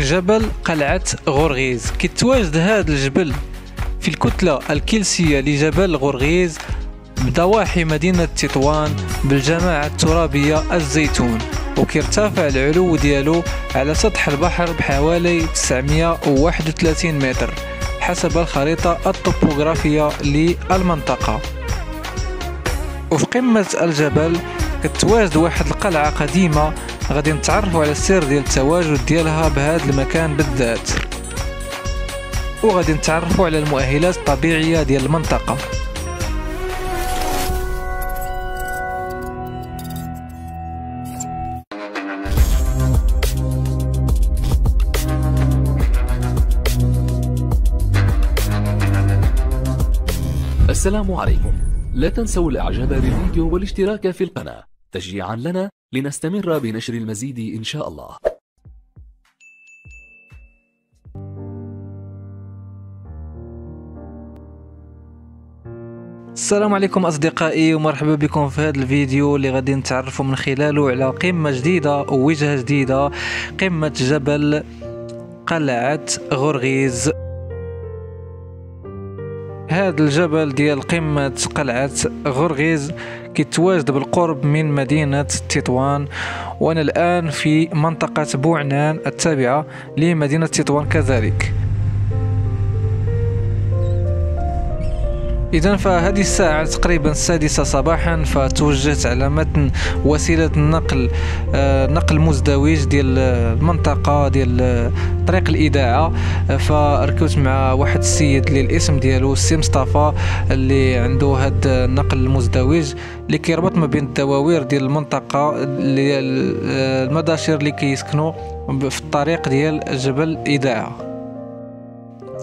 جبل قلعة غورغيز. كيتواجد هذا الجبل في الكتلة الكلسية لجبل غورغيز بضواحي مدينة تطوان بالجماعة الترابية الزيتون، وكيرتفع العلو ديالو على سطح البحر بحوالي 931 متر حسب الخريطة الطبوغرافية للمنطقة. وفي قمة الجبل كتواجد واحد القلعة قديمة غادي نتعرفوا على السر ديال التواجد ديالها بهذا المكان بالذات، وغادي نتعرفوا على المؤهلات الطبيعية ديال المنطقة. السلام عليكم. لا تنسوا الاعجاب بالفيديو والاشتراك في القناة تشجيعا لنا لنستمر بنشر المزيد ان شاء الله. السلام عليكم أصدقائي، ومرحبا بكم في هذا الفيديو اللي غادي نتعرفوا من خلاله على قمة جديدة ووجهة جديدة، قمة جبل قلعة غورغيز. هذا الجبل ديال قمة قلعة غورغيز كيتواجد بالقرب من مدينة تطوان، وأنا الآن في منطقة بوعنان التابعة لمدينة تطوان كذلك. إذن فهذه الساعة تقريبا 6 صباحا، فتوجهت على متن وسيلة النقل نقل مزدوج ديال المنطقة ديال طريق الإذاعة، فركبت مع واحد السيد اللي الاسم ديالو السي مصطفى اللي عنده هاد النقل المزدوج اللي كيربط ما بين الدواوير ديال المنطقة اللي المداشر اللي كيسكنوا في الطريق ديال جبل الإذاعة.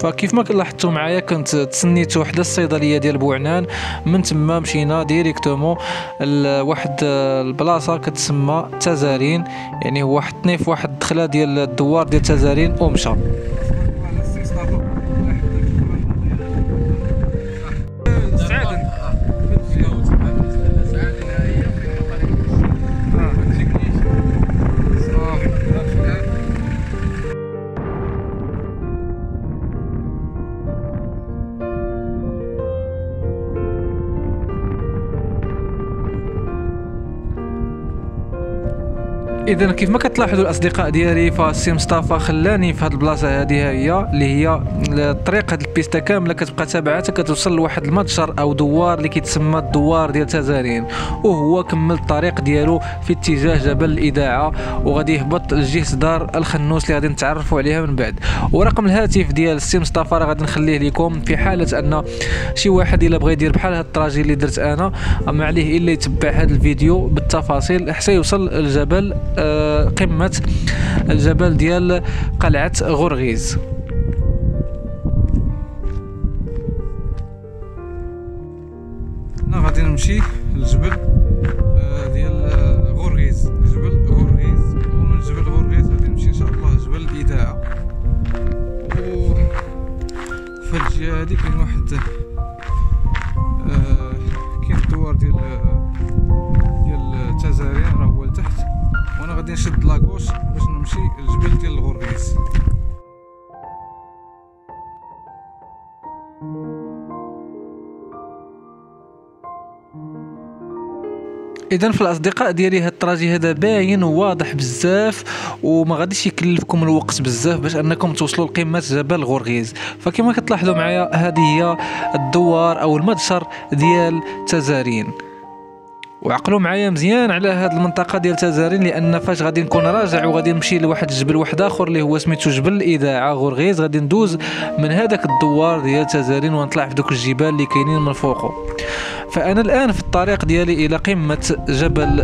فكيف ما لاحظتوا معايا كنت تسنيت وحده الصيدليه ديال بوعنان، من تما مشينا ديريكتومون لواحد البلاصه كتسمى تزارين، يعني هو حطني في واحد الدخله ديال الدوار ديال تزارين ومشى. اذا كيف ما كتلاحظوا الاصدقاء ديالي، فالسي مصطفى خلاني في هذه البلاصه هذه اللي هي الطريق، هذه البيستا كامله كتبقى تابعه حتى كتوصل لواحد المتجر او دوار اللي كيتسمى الدوار ديال تزارين، وهو كمل الطريق ديالو في اتجاه جبل الاذاعه وغادي يهبط لجهه دار الخنوس اللي غادي نتعرفوا عليها من بعد. ورقم الهاتف ديال السي مصطفى راه غادي نخليه لكم في حاله ان شي واحد الا بغى يدير بحال هذا الطراجي اللي درت انا، ما عليه الا يتبع هذا الفيديو بالتفاصيل حتى يوصل للجبل قمة الجبل ديال قلعة غورغيز. غادي نمشي للجبل ديال غورغيز، جبل غورغيز، ومن جبل غورغيز غادي نمشي ان شاء الله لجبل الإذاعة. وفي الجهة هادي كاين واحد كاين الدوار ديال تزارين راه هو لتحت، وانا غادي نشد لاكوش باش نمشي للجبل ديال الغورغيز. اذا في الاصدقاء ديالي هاد الطراجي هذا باين وواضح بزاف، وما غاديش يكلفكم الوقت بزاف باش انكم توصلوا لقمه جبل غورغيز. فكما كتلاحظوا معايا هذه هي الدوار او المتجر ديال تزارين، وعقلوا معايا مزيان على هاد المنطقه ديال تزارين، لان فاش غادي نكون راجع وغادي نمشي لواحد الجبل واحد اخر اللي هو سميتو جبل الاذاعه غورغيز، غادي ندوز من هذاك الدوار ديال تزارين ونطلع في دوك الجبال اللي كاينين من فوقه. فانا الان في الطريق ديالي الى قمه جبل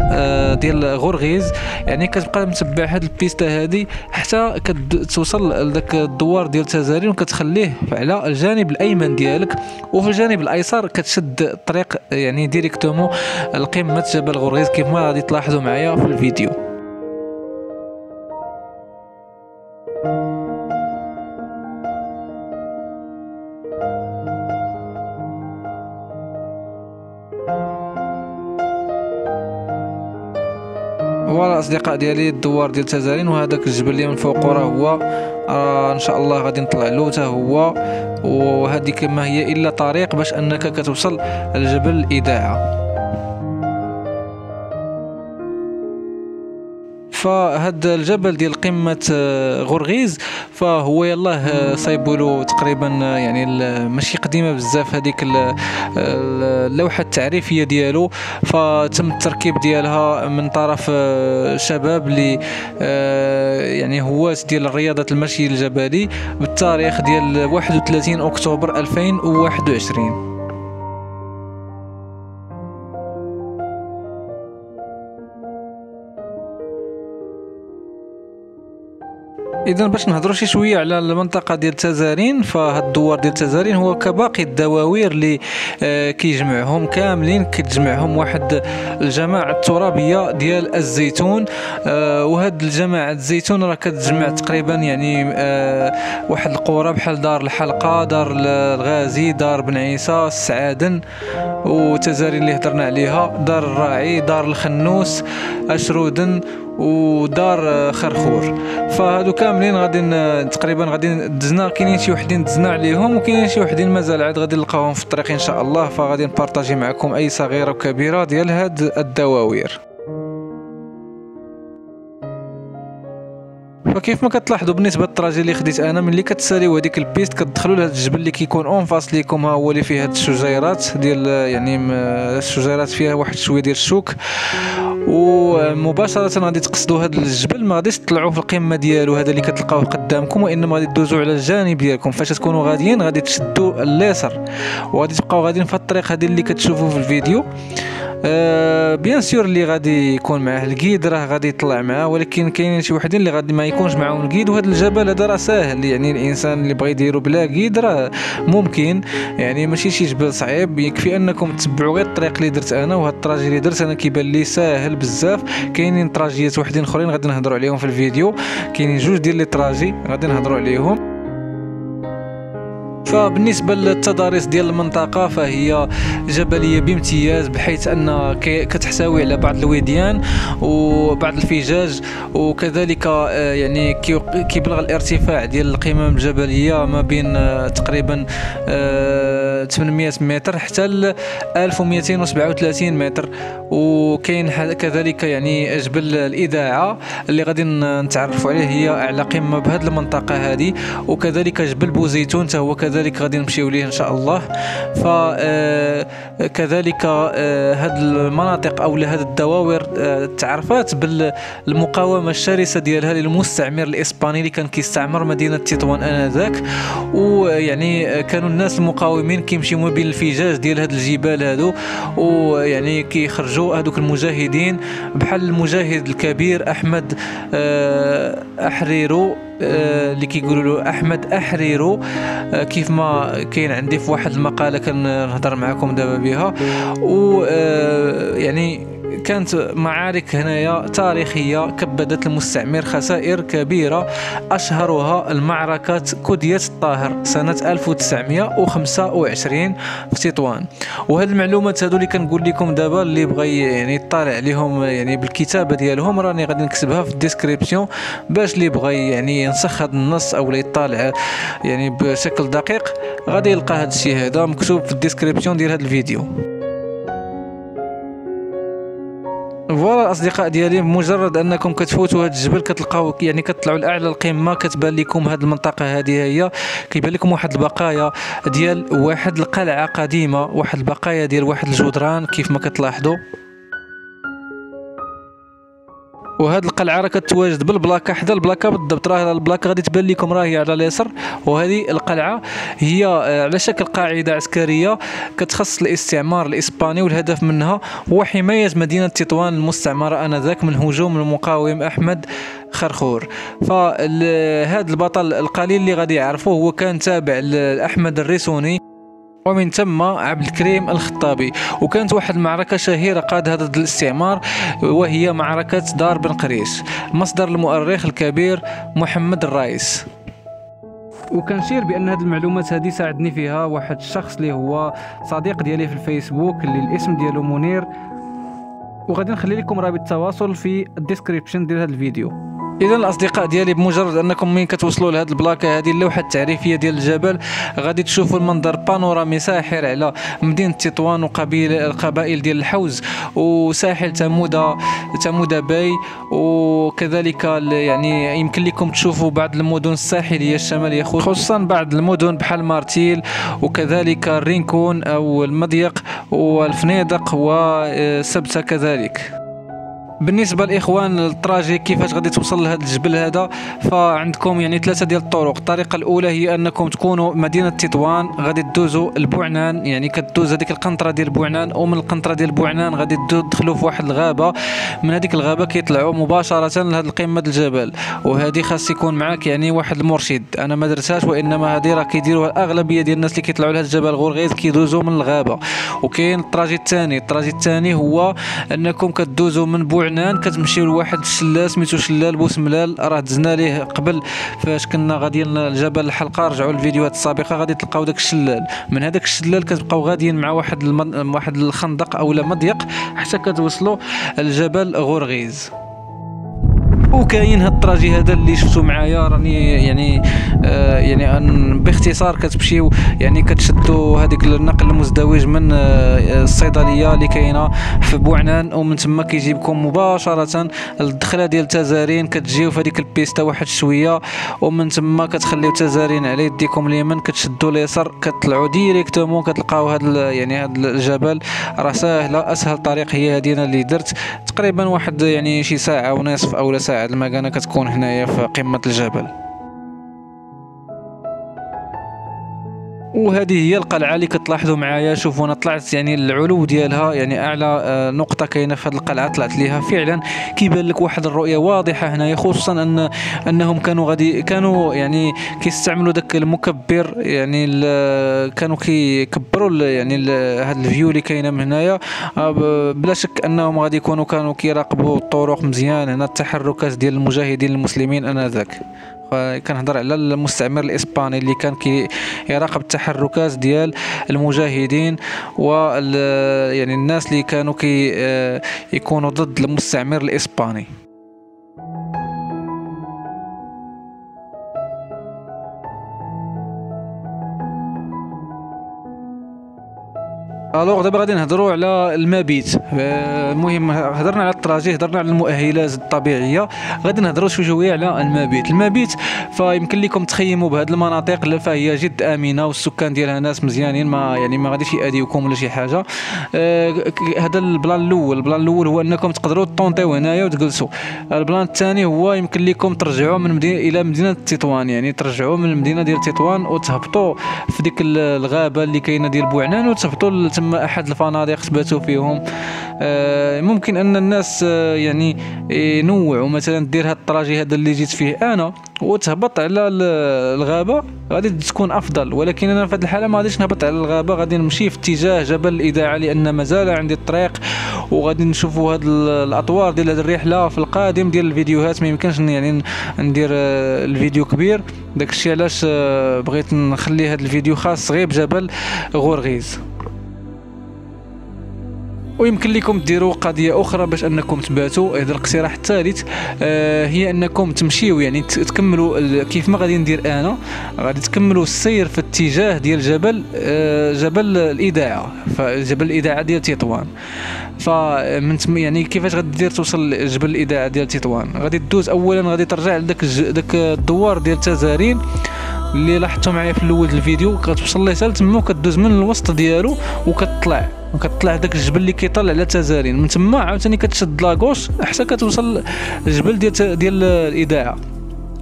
ديال غورغيز، يعني كتبقى متبع هاد البيستا هادي حتى كتوصل لذاك الدوار ديال تزارين وكتخليه على الجانب الايمن ديالك، وفي الجانب الايسر كتشد الطريق يعني ديريكتومون لقمه جبل غورغيز كيف ما غادي تلاحظوا معايا في الفيديو. فوالا الاصدقاء ديالي الدوار ديال تزارين، وهذاك الجبل اللي من فوق راه هو ان شاء الله غادي نطلع له حتى هو، وهذيك ما هي الا طريق باش انك كتوصل لجبل الاذاعه. فهاد الجبل ديال قمة غرغيز فهو يلاه صايبولو تقريبا يعني ماشي قديمة بزاف هذيك اللوحة التعريفية ديالو، فتم التركيب ديالها من طرف شباب اللي يعني هواة ديال رياضة المشي الجبلي بالتاريخ ديال 31 أكتوبر 2021. اذا باش نهضروا شي شويه على المنطقه ديال تزارين، فهاد الدوار ديال تزارين هو كباقي الدواوير اللي كيجمعهم كاملين، كتجمعهم واحد الجماعه الترابيه ديال الزيتون. وهاد الجماعه الزيتون راه كتجمع تقريبا يعني واحد القرى بحال دار الحلقه، دار الغازي، دار بن عيسى، السعادن، وتزارين اللي هضرنا عليها، دار الراعي، دار الخنوس، اشرودن، ودار خرخور. فهادو كاملين غادي تقريبا غادي دزنا، كاينين شي وحدين دزنا عليهم وكاينين شي وحدين مازال عاد غادي نلقاوهم في الطريق ان شاء الله، فغادي نبارطاجي معكم اي صغيره وكبيره ديال هاد الدواوير. فكيف ما كتلاحظوا بالنسبه للطراجي اللي خديت انا، ملي كتساليو هذيك البيست كتدخلوا لهذا الجبل اللي كيكون اون فاس ليكم، ها هو اللي فيه هاد الشجيرات ديال يعني الشجيرات فيها واحد شويه ديال الشوك، ومباشره غادي تقصدوا هذا الجبل، ما غاديش تطلعوا في القمه ديالو هذا اللي كتلقاوه قدامكم، وانما غادي تدوزوا على الجانب ديالكم. فاش تكونوا غاديين غادي تشدوا اليسار وغادي تبقاو غاديين في الطريق هذه اللي كتشوفوا في الفيديو. بيان سور اللي غادي يكون معاه الجيد راه غادي يطلع معاه، ولكن كاينين شي وحدين اللي غادي ما يكونش معاهم الجيد. وهذا الجبل هذا راه ساهل، يعني الانسان اللي بغى يديرو بلا جيد راه ممكن، يعني ماشي شي جبل صعيب، يكفي انكم تتبعوا غير الطريق اللي درت انا، وهذا الطراجي اللي درت انا كيبان لي ساهل بزاف. كاينين طراجيات وحدين اخرين غادي نهضروا عليهم في الفيديو، كاينين جوج ديال لي طراجي غادي نهضروا عليهم. فبالنسبة للتضاريس ديال المنطقة فهي جبلية بامتياز، بحيث أن كتحتوي على بعض الوديان وبعض الفجاج، وكذلك يعني كيبلغ الارتفاع ديال القمم الجبلية ما بين تقريبا 800 متر حتى ل 1237 متر. وكاين كذلك يعني جبل الإذاعة اللي غادي نتعرفوا عليه، هي أعلى قمة بهذه المنطقة هذه، وكذلك جبل بوزيتون حتى هو كذلك غادي نمشيو ليه ان شاء الله. فكذلك هاد المناطق او هاد الدواوير تعرفات بالمقاومه الشرسه ديالها للمستعمر الاسباني اللي كان كيستعمر مدينه تطوان انذاك، ويعني كانوا الناس المقاومين كيمشيو ما بين الفجاج ديال هاد الجبال هادو، ويعني كيخرجوا هادوك المجاهدين بحال المجاهد الكبير احمد احريرو اللي كيقولوا له احمد احريرو، كيف ما كاين عندي في واحد المقاله كنهضر معكم دابا بها. و يعني كانت معارك هنايا تاريخيه كبدت المستعمر خسائر كبيره، اشهرها المعركه كدية الطاهر سنه 1925 في تطوان. وهاد المعلومات هادو اللي كنقول لكم دابا، اللي بغى يعني يطالع عليهم يعني بالكتابه ديالهم راني غادي نكتبها في الديسكريبسيون، باش اللي بغى يعني ينسخ هذا النص او يطالع يعني بشكل دقيق غادي يلقى هذا الشيء هذا مكتوب في الديسكريبسيون ديال هذا الفيديو. فوالا الاصدقاء ديالي، بمجرد انكم كتفوتوا هذا الجبل كتلقاو يعني كتطلعوا لاعلى القمه، كتبان لكم هذه المنطقه هذه هي كيبان لكم واحد البقايا ديال واحد القلعه قديمه، واحد البقايا ديال واحد الجدران كيف ما كتلاحظوا. وهاد القلعه راه كتواجد بالبلاكه، حدا البلاكه بالضبط، راه البلاكه غادي تبان لكم راه هي على اليسار. وهذه القلعه هي على شكل قاعده عسكريه كتخص الاستعمار الاسباني، والهدف منها هو حمايه مدينه تطوان المستعمره انذاك من هجوم المقاوم احمد خرخور. فهذا البطل القليل اللي غادي يعرفوه هو كان تابع لاحمد الريسوني، ومن ثم عبد الكريم الخطابي. وكانت واحد المعركة شهيرة قادها ضد الاستعمار، وهي معركة دار بن قريش، مصدر المؤرخ الكبير محمد الرايس. وكنشير بان هذه المعلومات هذه ساعدني فيها واحد الشخص اللي هو صديق ديالي في الفيسبوك اللي الاسم ديالو منير، وغادي نخلي لكم رابط التواصل في الديسكريبشن ديال هذا الفيديو. اذا الاصدقاء ديالي، بمجرد انكم مين كتوصلوا لهاد البلاكه هذه، اللوحه التعريفيه ديال الجبل، غادي تشوفوا المنظر بانورامي ساحر على مدينه تطوان القبائل ديال الحوز وساحل تمودا باي، وكذلك يعني يمكن لكم تشوفوا بعض المدن الساحليه الشماليه، خصوصا بعض المدن بحال مارتيل وكذلك الرينكون او المضيق والفنيدق وسبته كذلك. بالنسبه لاخوان التراجي كيفاش غادي توصل لهذا الجبل هذا، فعندكم يعني 3 ديال الطرق. الطريقه الاولى هي انكم تكونوا مدينه تطوان، غادي تدوزوا البوعنان، يعني كدوز هذيك القنطره ديال البوعنان، ومن القنطره ديال البوعنان غادي تدخلوا في واحد الغابه، من هذيك الغابه كيطلعوا مباشره لهذه القمه الجبل. وهذه خاص يكون معاك يعني واحد المرشد، انا ما درتهاش، وانما هذه راه كيديروها الاغلبيه ديال الناس اللي كيطلعوا لهذا الجبل غورغيز، كيدوزوا من الغابه. وكاين الطراجي الثاني هو انكم كدوزوا من بوعنان كتمشيو لواحد الشلال سميتو شلال بوسملال، راه دزنا ليه قبل فاش كنا غاديين لجبل الحلقه، رجعوا الفيديوهات السابقه غادي تلقاو داك الشلال. من هذاك الشلال كتبقاو غاديين مع واحد الخندق اولا مضيق حتى كتوصلوا لجبل غورغيز. وكاين هاد الطراجي هذا اللي شفتو معايا، راني يعني باختصار كتمشيو يعني كتشدوا هذيك النقل المزدوج من الصيدليه اللي كاينه في بوعنان، ومن تما كيجيبكم مباشره للدخله ديال تزارين، كتجيو في هذيك البيستا واحد شويه، ومن تما كتخليو تزارين على يديكم اليمين، كتشدوا اليسار كتطلعوا ديريكتومون كتلقاو هذا الجبل. راه ساهله، اسهل طريق هي هذه اللي درت تقريبا واحد يعني شي ساعه ونصف او ساعه المكانه كتكون هنايا في قمه الجبل. وهذه هي القلعه اللي كتلاحظوا معايا. شوفوا انا طلعت يعني العلو ديالها، يعني اعلى نقطه كاينه في هذه القلعه طلعت ليها، فعلا كيبان لك واحد الرؤيه واضحه هنايا، خصوصا انهم كانوا يعني كيستعملوا داك المكبر، يعني كانوا كيكبروا يعني هذا الفيو اللي كاينه من هنايا. بلا شك انهم غادي كانوا كيراقبوا الطرق مزيان. هنا التحركات ديال المجاهدين المسلمين انذاك، كنهضر على المستعمر الاسباني اللي كان كيراقب التحركات ديال المجاهدين يعني الناس اللي كانوا يكونوا ضد المستعمر الاسباني. الوغ دابا غادي نهضروا على المبيت. المهم هضرنا على التراجي، هضرنا على المؤهلات الطبيعيه، غادي نهضروا شويه على المبيت. فيمكن لكم تخيموا بهذه المناطق، فهي جد امنه والسكان ديالها ناس مزيانين، ما غاديش يأذيوكم ولا شي حاجه. هذا البلان الاول هو انكم تقدروا تطونطيو هنايا وتجلسوا. البلان الثاني هو يمكن لكم ترجعوا من مدينه الى مدينه تطوان، يعني ترجعوا من المدينه ديال تطوان وتهبطوا في ديك الغابه اللي كاينه ديال بوعنان، وتهبطوا تما احد الفنادق تباتوا فيهم. ممكن ان الناس يعني ينوعوا، مثلا دير هاد الطراجي هذا اللي جيت فيه انا وتهبط على الغابه غادي تكون افضل، ولكن انا في هذه الحاله ما غاديش نهبط على الغابه، غادي نمشي في اتجاه جبل الاذاعه لان مازال عندي الطريق، وغادي نشوفوا هاد الاطوار ديال هذه الرحله في القادم ديال الفيديوهات. ما يمكنش يعني ندير الفيديو كبير، داكشي علاش بغيت نخلي هذا الفيديو خاص غير بجبل غورغيز. ويمكن لكم ديروا قضيه اخرى باش انكم تباتوا. هذا الاقتراح الثالث هي انكم تمشيو يعني تكملوا كيف ما غادي ندير انا، غادي تكملوا السير في اتجاه ديال جبل الاذاعه، فجبل الاذاعه ديال تطوان. فمن يعني كيفاش غادي دير توصل لجبل الاذاعه ديال تطوان؟ غادي تدوز اولا، غادي ترجع لذاك الدوار ديال تزارين اللي لاحظتوا معايا في الاول الفيديو، كتوصل ليه حتى تما وكدوز من الوسط ديالو وكتطلع داك الجبل اللي كيطلع على تزارين. من تما عاوتاني كتشد لاكوش حتى كتوصل للجبل ديال الاذاعه.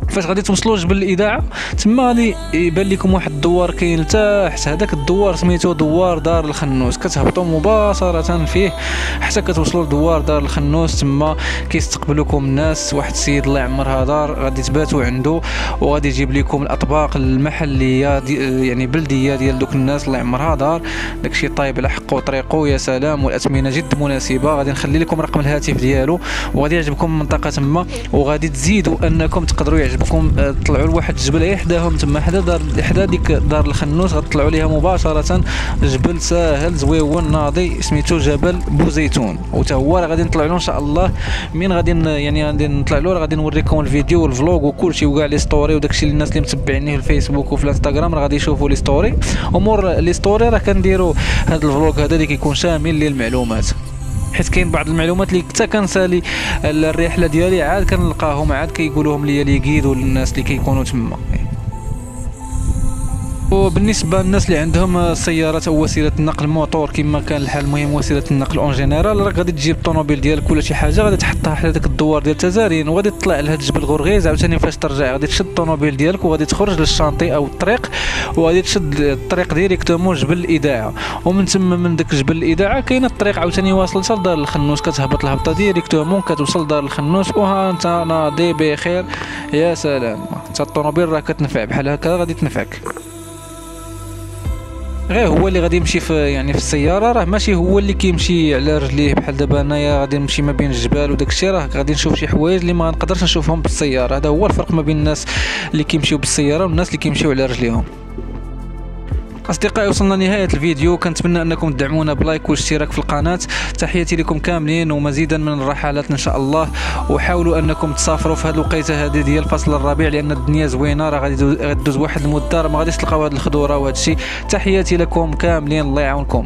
فاش غادي توصلوا لجبل الاذاعه تما غادي يبان لكم واحد الدوار كاين لتحت، هذاك الدوار سميتو دوار دار الخنوس، كتهبطوا مباشره فيه حتى كتوصلوا لدوار دار الخنوس. تما كيستقبلوكم الناس، واحد السيد الله يعمرها دار غادي تباتوا عنده، وغادي يجيب لكم الاطباق المحليه يعني بلديه ديال دوك الناس الله يعمرها دار، داكشي طايب على حقه وطريقه يا سلام، والاثمنه جد مناسبه. غادي نخلي لكم رقم الهاتف ديالو، وغادي يعجبكم المنطقه تما، وغادي تزيدوا انكم تقدروا يعجبكم نرافقكم تطلعوا لواحد الجبل اي حداهم تما حدا ديك دار الخنوس، غتطلعوا ليها مباشره جبل ساهل زويون ناضي سميتو جبل بوزيتون، وتا هو راه غادي نطلع له ان شاء الله. من غادي يعني غادي نطلع له غادي نوريكم الفيديو والفلوغ وكلشي وكاع لي ستوري وداكشي اللي الناس اللي متبعيني في الفيسبوك وفي الانستغرام راه غادي يشوفوا لي ستوري. امور لي ستوري راه كنديروا هذا الفلوغ هذا اللي كيكون شامل للمعلومات، حيت كاين بعض المعلومات اللي حتى كنسالي الرحله ديالي عاد كنلقاهم عاد كيقولوهم ليا لي كيد والناس اللي كيكونوا تما. وبالنسبه للناس اللي عندهم سيارات او وسيله النقل موتور كما كان الحال، المهم وسيله النقل اون جينيرال، راك غادي تجيب الطوموبيل ديالك ولا شي حاجه غادي تحطها حدا داك الدوار ديال تزارين وغادي تطلع لهاد جبل غرغيز. عاوتاني فاش ترجع غادي تشد الطوموبيل ديالك وغادي تخرج للشانطي او الطريق وغادي تشد الطريق ديريكتومون جبل الاذاعه، ومن تما من داك جبل الاذاعه كاينه الطريق عاوتاني واصل حتى لدار الخنوس، كتهبط الهبطه ديريكتومون كتوصل لدار الخنوس وها انت ناضي بخير. يا سلام، حتى الطوموبيل راه كتنفع بحال هكا غادي تنفعك. غير هو اللي غادي يمشي في يعني في السياره راه ماشي هو اللي كيمشي على رجليه بحال دابا انايا غادي نمشي ما بين الجبال وداك الشيء، راه غادي نشوف شي حوايج اللي ما نقدرش نشوفهم بالسياره. هذا هو الفرق ما بين الناس اللي كيمشيو بالسياره والناس اللي كيمشيو على رجليهم. اصدقائي وصلنا لنهايه الفيديو، كنتمنى انكم تدعمونا بلايك واشتراك في القناه. تحياتي لكم كاملين ومزيدا من الرحلات ان شاء الله، وحاولوا انكم تسافروا في هذه الوقيته هذه ديال فصل الربيع لان الدنيا زوينه، راه غادي تدوز واحد المده راه ما غاديش تلقاو هذه الخضوره وهذا الشيء. تحياتي لكم كاملين، الله يعاونكم.